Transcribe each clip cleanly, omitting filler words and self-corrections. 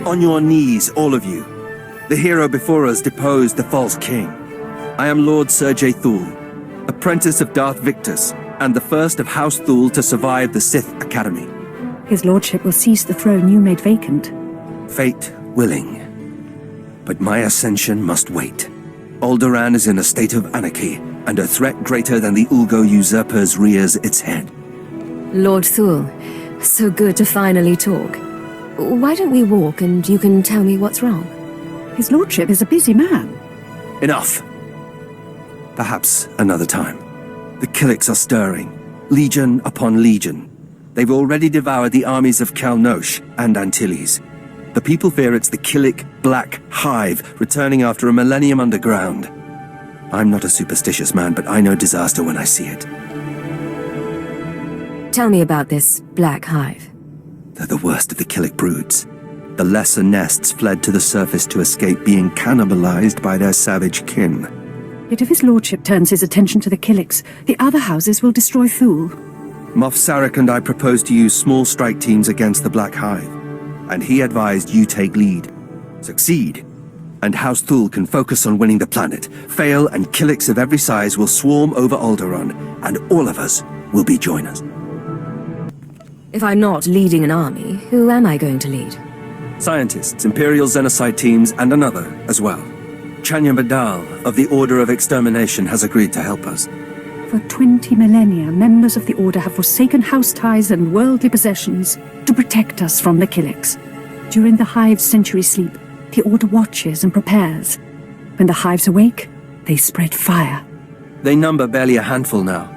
On your knees, all of you. The hero before us deposed the false king. I am Lord Sergei Thule, apprentice of Darth Victus, and the first of House Thule to survive the Sith Academy. His lordship will seize the throne you made vacant. Fate willing. But my ascension must wait. Alderaan is in a state of anarchy, and a threat greater than the Ulgo usurpers rears its head. Lord Thule, so good to finally talk. Why don't we walk and you can tell me what's wrong? His lordship is a busy man. Enough. Perhaps another time. The Killiks are stirring, legion upon legion. They've already devoured the armies of Kalnosh and Antilles. The people fear it's the Killik Black Hive returning after a millennium underground. I'm not a superstitious man, but I know disaster when I see it. Tell me about this Black Hive. They're the worst of the Killik broods. The lesser nests fled to the surface to escape being cannibalized by their savage kin. Yet if his lordship turns his attention to the Killiks, the other houses will destroy Thule. Moff Sarek and I proposed to use small strike teams against the Black Hive, and he advised you take lead. Succeed, and House Thule can focus on winning the planet. Fail, and Killiks of every size will swarm over Alderaan, and all of us will be joiners. If I'm not leading an army, who am I going to lead? Scientists, Imperial Xenocide teams, and another as well. Chanya Badal of the Order of Extermination has agreed to help us. For 20 millennia, members of the Order have forsaken house ties and worldly possessions to protect us from the Killiks. During the Hive's century sleep, the Order watches and prepares. When the Hives awake, they spread fire. They number barely a handful now.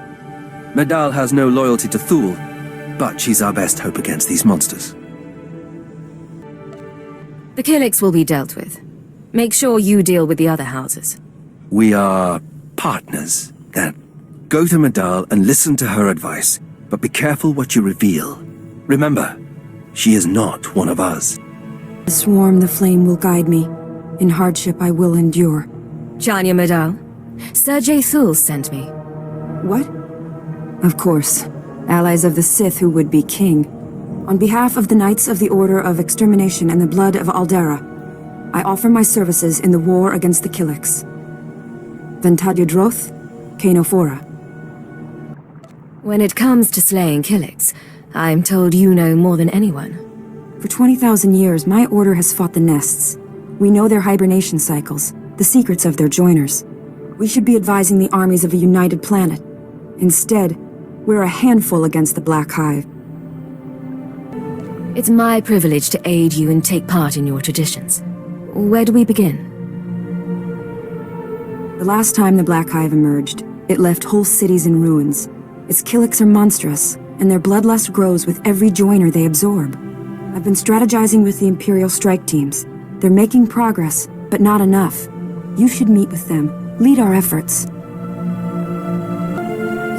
Medal has no loyalty to Thule, but she's our best hope against these monsters. The Killiks will be dealt with. Make sure you deal with the other houses. We are partners, then. Go to Medal and listen to her advice, but be careful what you reveal. Remember, she is not one of us. The swarm, the flame will guide me. In hardship I will endure. Chanya Medal, Sergei Thule sent me. What? Of course. Allies of the Sith who would be king. On behalf of the Knights of the Order of Extermination and the Blood of Alderaan, I offer my services in the war against the Killiks. Ventadya Droth, Kanophora. When it comes to slaying Killiks, I'm told you know more than anyone. For 20,000 years, my order has fought the nests. We know their hibernation cycles, the secrets of their joiners. We should be advising the armies of a united planet. Instead, we're a handful against the Black Hive. It's my privilege to aid you and take part in your traditions. Where do we begin? The last time the Black Hive emerged, it left whole cities in ruins. Its Killiks are monstrous, and their bloodlust grows with every joiner they absorb. I've been strategizing with the Imperial strike teams. They're making progress, but not enough. You should meet with them, lead our efforts.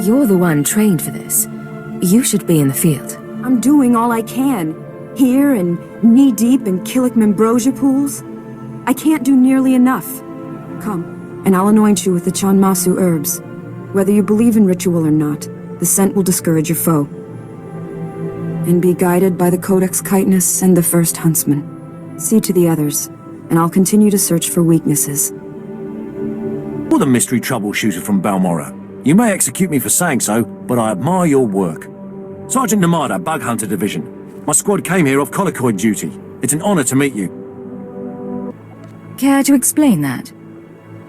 You're the one trained for this. You should be in the field. I'm doing all I can. Here and knee-deep in Killik Membrosia pools. I can't do nearly enough. Come, and I'll anoint you with the Chanmasu herbs. Whether you believe in ritual or not, the scent will discourage your foe. And be guided by the Codex Chitinus and the First Huntsman. See to the others, and I'll continue to search for weaknesses. You're the mystery troubleshooter from Balmorra. You may execute me for saying so, but I admire your work. Sergeant Namada, Bug Hunter Division. My squad came here off colloquy duty. It's an honor to meet you. Care to explain that?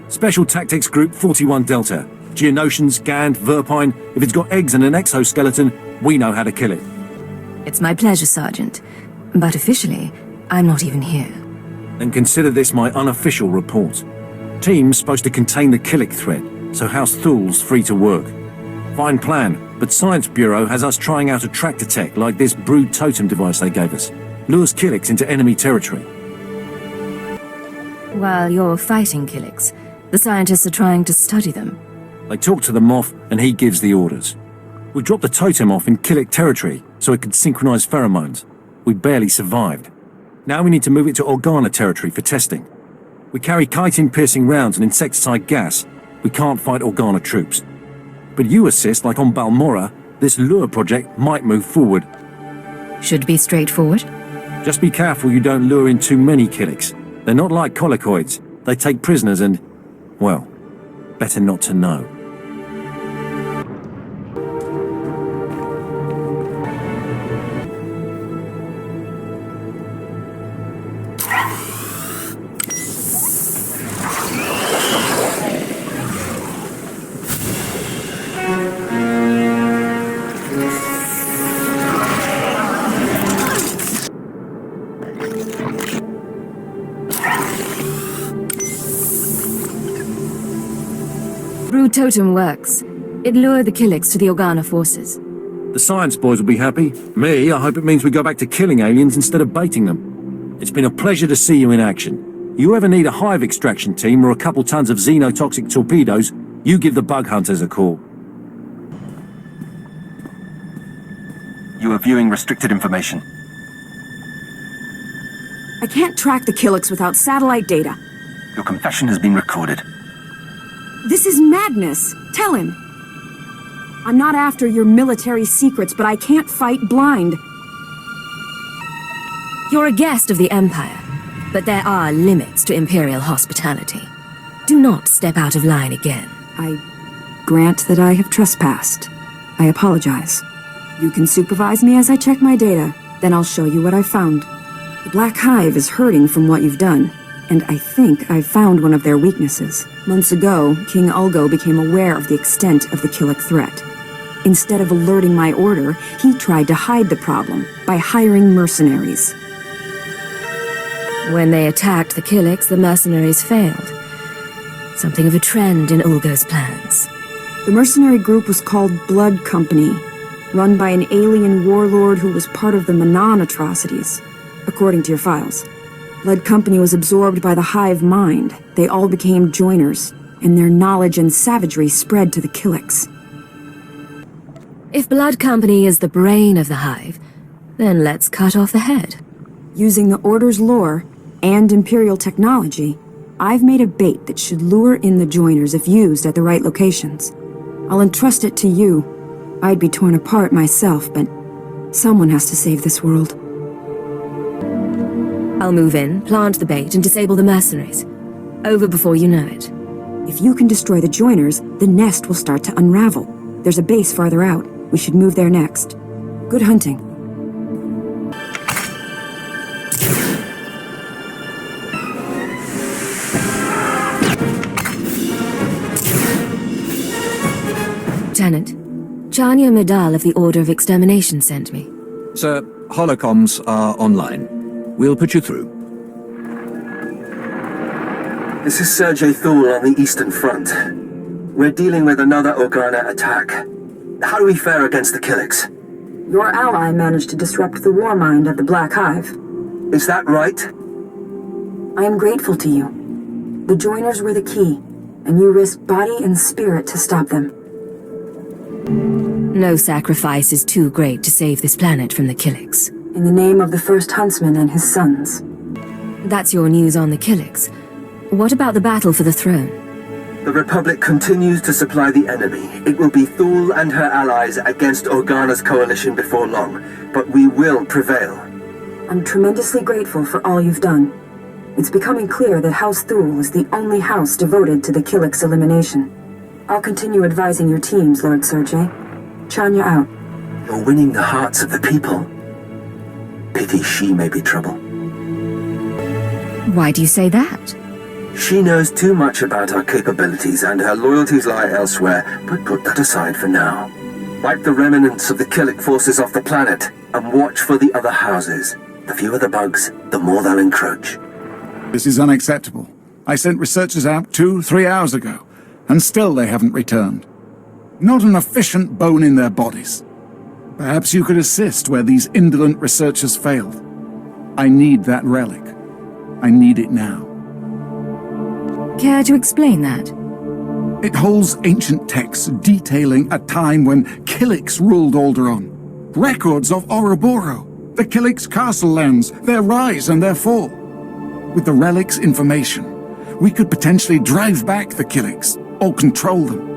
Special Tactics Group 41 Delta. Geonosians, Gand, Verpine. If it's got eggs and an exoskeleton, we know how to kill it. It's my pleasure, Sergeant. But officially, I'm not even here. And consider this my unofficial report. Team's supposed to contain the Killik threat, so House Thule's free to work. Fine plan, but Science Bureau has us trying out a tractor tech like this brood totem device they gave us. Lures Killiks into enemy territory. While you're fighting Killiks, the scientists are trying to study them. They talk to the Moff, and he gives the orders. We dropped the totem off in Killik territory, so it could synchronize pheromones. We barely survived. Now we need to move it to Organa territory for testing. We carry chitin-piercing rounds and insecticide gas. We can't fight Organa troops. But you assist, like on Balmorra, this lure project might move forward. Should be straightforward. Just be careful you don't lure in too many Killiks. They're not like colicoids. They take prisoners and, well, better not to know. Brood Totem works. It lured the Killiks to the Organa forces. The science boys will be happy. Me, I hope it means we go back to killing aliens instead of baiting them. It's been a pleasure to see you in action. You ever need a hive extraction team or a couple tons of xenotoxic torpedoes, you give the bug hunters a call. You are viewing restricted information. I can't track the Killiks without satellite data. Your confession has been recorded. This is madness. Tell him. I'm not after your military secrets, but I can't fight blind. You're a guest of the Empire, but there are limits to Imperial hospitality. Do not step out of line again. I grant that I have trespassed. I apologize. You can supervise me as I check my data, then I'll show you what I found. The Black Hive is hurting from what you've done, and I think I've found one of their weaknesses. Months ago, King Ulgo became aware of the extent of the Killik threat. Instead of alerting my order, he tried to hide the problem by hiring mercenaries. When they attacked the Killiks, the mercenaries failed. Something of a trend in Ulgo's plans. The mercenary group was called Blood Company, run by an alien warlord who was part of the Manan atrocities, according to your files. Blood Company was absorbed by the Hive mind. They all became joiners, and their knowledge and savagery spread to the Killiks. If Blood Company is the brain of the Hive, then let's cut off the head. Using the Order's lore and Imperial technology, I've made a bait that should lure in the joiners if used at the right locations. I'll entrust it to you. I'd be torn apart myself, but someone has to save this world. I'll move in, plant the bait, and disable the mercenaries. Over before you know it. If you can destroy the joiners, the nest will start to unravel. There's a base farther out. We should move there next. Good hunting. Lieutenant, Chania Medal of the Order of Extermination sent me. Sir, holocoms are online. We'll put you through. This is Sergei Thule on the Eastern Front. We're dealing with another Organa attack. How do we fare against the Killiks? Your ally managed to disrupt the war mind of the Black Hive. Is that right? I am grateful to you. The joiners were the key, and you risked body and spirit to stop them. No sacrifice is too great to save this planet from the Killiks. In the name of the first huntsman and his sons. That's your news on the Killiks. What about the battle for the throne? The Republic continues to supply the enemy. It will be Thule and her allies against Organa's coalition before long, but we will prevail. I'm tremendously grateful for all you've done. It's becoming clear that House Thule is the only house devoted to the Killiks' elimination. I'll continue advising your teams, Lord Sergei. Chania out. You're winning the hearts of the people. Pity she may be trouble. Why do you say that? She knows too much about our capabilities and her loyalties lie elsewhere, but put that aside for now. Wipe the remnants of the Killik forces off the planet and watch for the other houses. The fewer the bugs, the more they'll encroach. This is unacceptable. I sent researchers out 2-3 hours ago, and still they haven't returned. Not an efficient bone in their bodies. Perhaps you could assist where these indolent researchers failed. I need that relic. I need it now. Care to explain that? It holds ancient texts detailing a time when Killiks ruled Alderaan. Records of Ouroboros, the Killiks' castle lands, their rise and their fall. With the relic's information, we could potentially drive back the Killiks, or control them.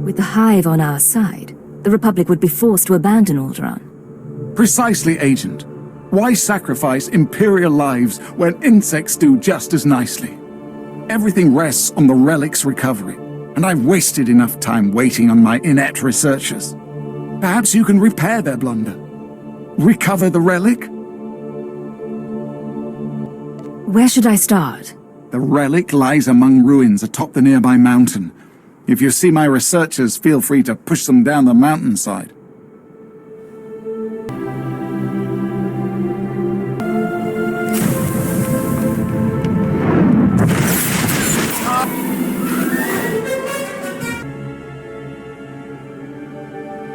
With the Hive on our side, the Republic would be forced to abandon Alderaan. Precisely, Agent. Why sacrifice Imperial lives when insects do just as nicely? Everything rests on the relic's recovery, and I've wasted enough time waiting on my inept researchers. Perhaps you can repair their blunder. Recover the relic? Where should I start? The relic lies among ruins atop the nearby mountain. If you see my researchers, feel free to push them down the mountainside.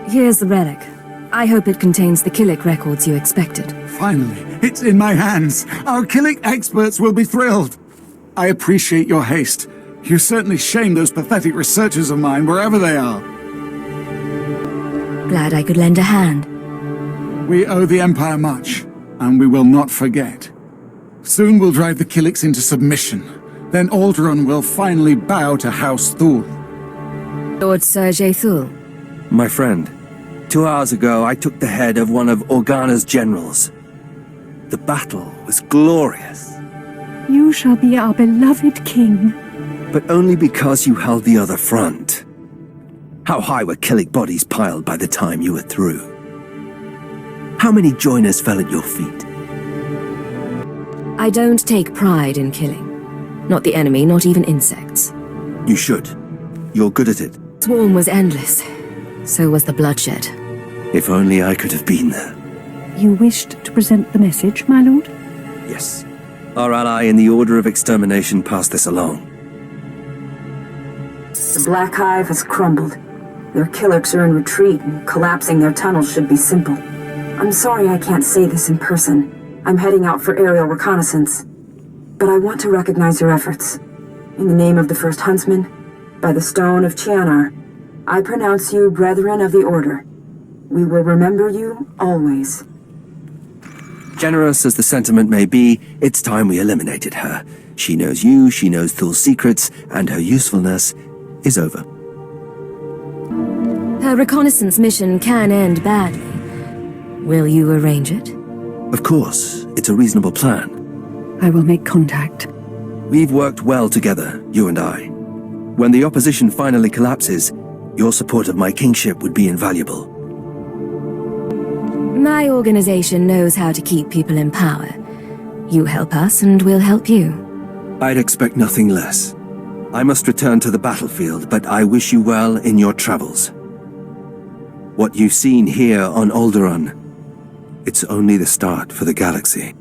Here's the relic. I hope it contains the Killik records you expected. Finally, it's in my hands. Our Killik experts will be thrilled. I appreciate your haste. You certainly shame those pathetic researchers of mine wherever they are. Glad I could lend a hand. We owe the Empire much, and we will not forget. Soon we'll drive the Killiks into submission. Then Alderaan will finally bow to House Thul. Lord Sergei Thul. My friend, 2 hours ago I took the head of one of Organa's generals. The battle was glorious. You shall be our beloved king. But only because you held the other front. How high were Killik bodies piled by the time you were through? How many joiners fell at your feet? I don't take pride in killing. Not the enemy, not even insects. You should. You're good at it. Swarm was endless. So was the bloodshed. If only I could have been there. You wished to present the message, my lord? Yes. Our ally in the Order of Extermination passed this along. The Black Hive has crumbled. Their Killiks are in retreat, and collapsing their tunnels should be simple. I'm sorry I can't say this in person. I'm heading out for aerial reconnaissance. But I want to recognize your efforts. In the name of the First Huntsman, by the Stone of Chianar, I pronounce you Brethren of the Order. We will remember you always. Generous as the sentiment may be, it's time we eliminated her. She knows you, she knows Thul's secrets, and her usefulness is over. Her reconnaissance mission can end badly. Will you arrange it? Of course, it's a reasonable plan. I will make contact. We've worked well together, you and I. When the opposition finally collapses, your support of my kingship would be invaluable. My organization knows how to keep people in power. You help us and we'll help you. I'd expect nothing less. I must return to the battlefield, but I wish you well in your travels. What you've seen here on Alderaan, it's only the start for the galaxy.